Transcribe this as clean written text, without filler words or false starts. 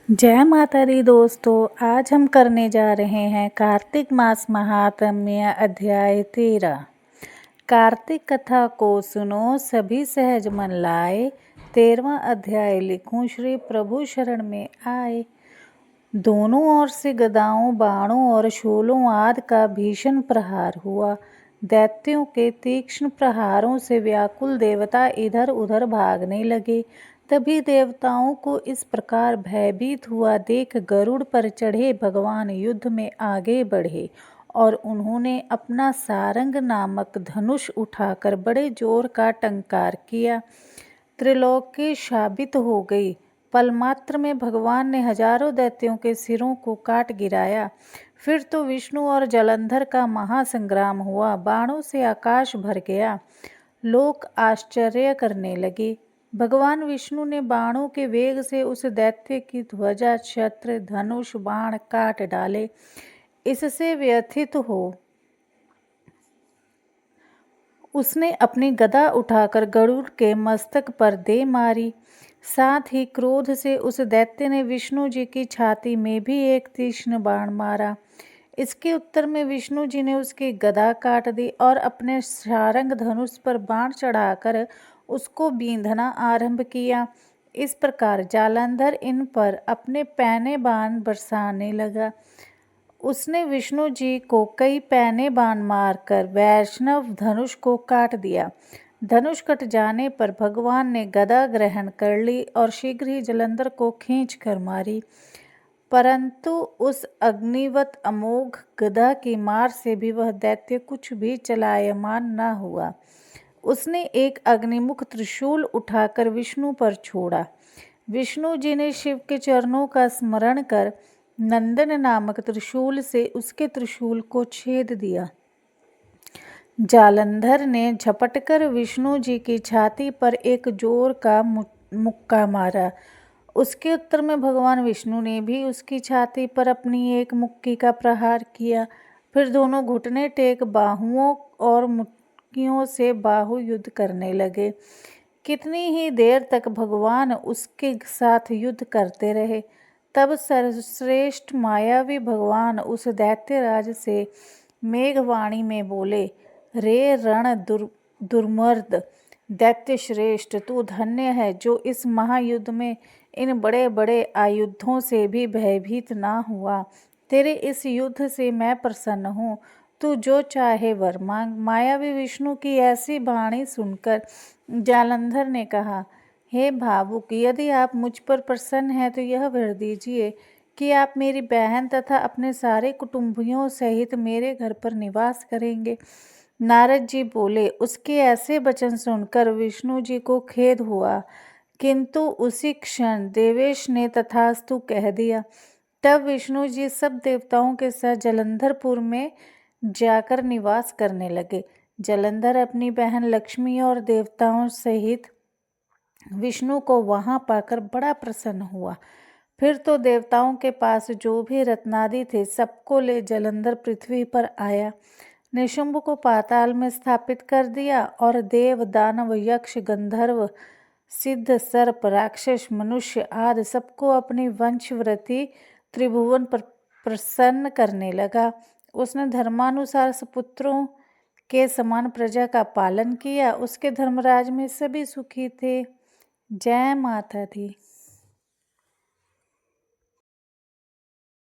जय माता दी दोस्तों। आज हम करने जा रहे हैं कार्तिक मास महात्म्य अध्याय 13। कार्तिक कथा को सुनो सभी सहज मन लाए। 13वां अध्याय लिखूं श्री प्रभु शरण में आए। दोनों ओर से गदाओं, बाणों और शूलों आदि का भीषण प्रहार हुआ। दैत्यों के तीक्ष्ण प्रहारों से व्याकुल देवता इधर उधर भागने लगे। तभी देवताओं को इस प्रकार भयभीत हुआ देख गरुड़ पर चढ़े भगवान युद्ध में आगे बढ़े और उन्होंने अपना सारंग नामक धनुष उठाकर बड़े जोर का टंकार किया। त्रिलोकी शाबित हो गई। पल मात्र में भगवान ने हजारों दैत्यों के सिरों को काट गिराया। फिर तो विष्णु और जलंधर का महासंग्राम हुआ। बाणों से आकाश भर गया। लोग आश्चर्य करने लगे। भगवान विष्णु ने बाणों के वेग से उस दैत्य की ध्वजा, छत्र, धनुष, बाण काट डाले। इससे व्यथित हो उसने अपनी गदा उठाकर गरुड़ के मस्तक पर दे मारी। साथ ही क्रोध से उस दैत्य ने विष्णु जी की छाती में भी एक तीक्ष्ण बाण मारा। इसके उत्तर में विष्णु जी ने उसकी गदा काट दी और अपने सारंग धनुष पर बाण चढ़ाकर उसको बींधना आरंभ किया। इस प्रकार जालंधर इन पर अपने पैने बाण बरसाने लगा। उसने विष्णु जी को कई पैने बाण मारकर वैष्णव धनुष को काट दिया। धनुष कट जाने पर भगवान ने गदा ग्रहण कर ली और शीघ्र ही जलंधर को खींच कर मारी। परंतु उस अग्निवत अमोघ गदा की मार से भी वह दैत्य कुछ भी चलायमान न हुआ। उसने एक अग्निमुख त्रिशूल उठाकर विष्णु पर छोड़ा। विष्णु जी ने शिव के चरणों का स्मरण कर नंदन नामक त्रिशूल से उसके त्रिशूल को छेद दिया। जालंधर ने झपटकर विष्णु जी की छाती पर एक जोर का मुक्का मारा। उसके उत्तर में भगवान विष्णु ने भी उसकी छाती पर अपनी एक मुक्की का प्रहार किया। फिर दोनों घुटने टेक बाहुओं और मुक्कियों से बाहु युद्ध करने लगे। कितनी ही देर तक भगवान उसके साथ युद्ध करते रहे। तब सर्वश्रेष्ठ मायावी भगवान उस दैत्यराज से मेघवाणी में बोले, रे रण दुर्मर्द दैत्य श्रेष्ठ, तू धन्य है जो इस महायुद्ध में इन बड़े बड़े आयुधों से भी भयभीत ना हुआ। तेरे इस युद्ध से मैं प्रसन्न हूँ। तू जो चाहे वर मांग। मायावी विष्णु की ऐसी वाणी सुनकर जालंधर ने कहा, हे भावुक, यदि आप मुझ पर प्रसन्न हैं तो यह वर दीजिए कि आप मेरी बहन तथा अपने सारे कुटुंबियों सहित मेरे घर पर निवास करेंगे। नारद जी बोले। उसके ऐसे वचन सुनकर विष्णु जी को खेद हुआ, किंतु उसी क्षण देवेश ने तथास्तु कह दिया। तब विष्णु जी सब देवताओं के साथ जलंधरपुर में जाकर निवास करने लगे। जलंधर अपनी बहन लक्ष्मी और देवताओं सहित विष्णु को वहां पाकर बड़ा प्रसन्न हुआ। फिर तो देवताओं के पास जो भी रत्नादि थे सबको ले जलंधर पृथ्वी पर आया। निशुंभ को पाताल में स्थापित कर दिया और देव, दानव, यक्ष, गंधर्व, सिद्ध, सर्प, राक्षस, मनुष्य आदि सबको अपनी वंशवृत्ति त्रिभुवन पर प्रसन्न करने लगा। उसने धर्मानुसार सपुत्रों के समान प्रजा का पालन किया। उसके धर्मराज में सभी सुखी थे। जय माता दी।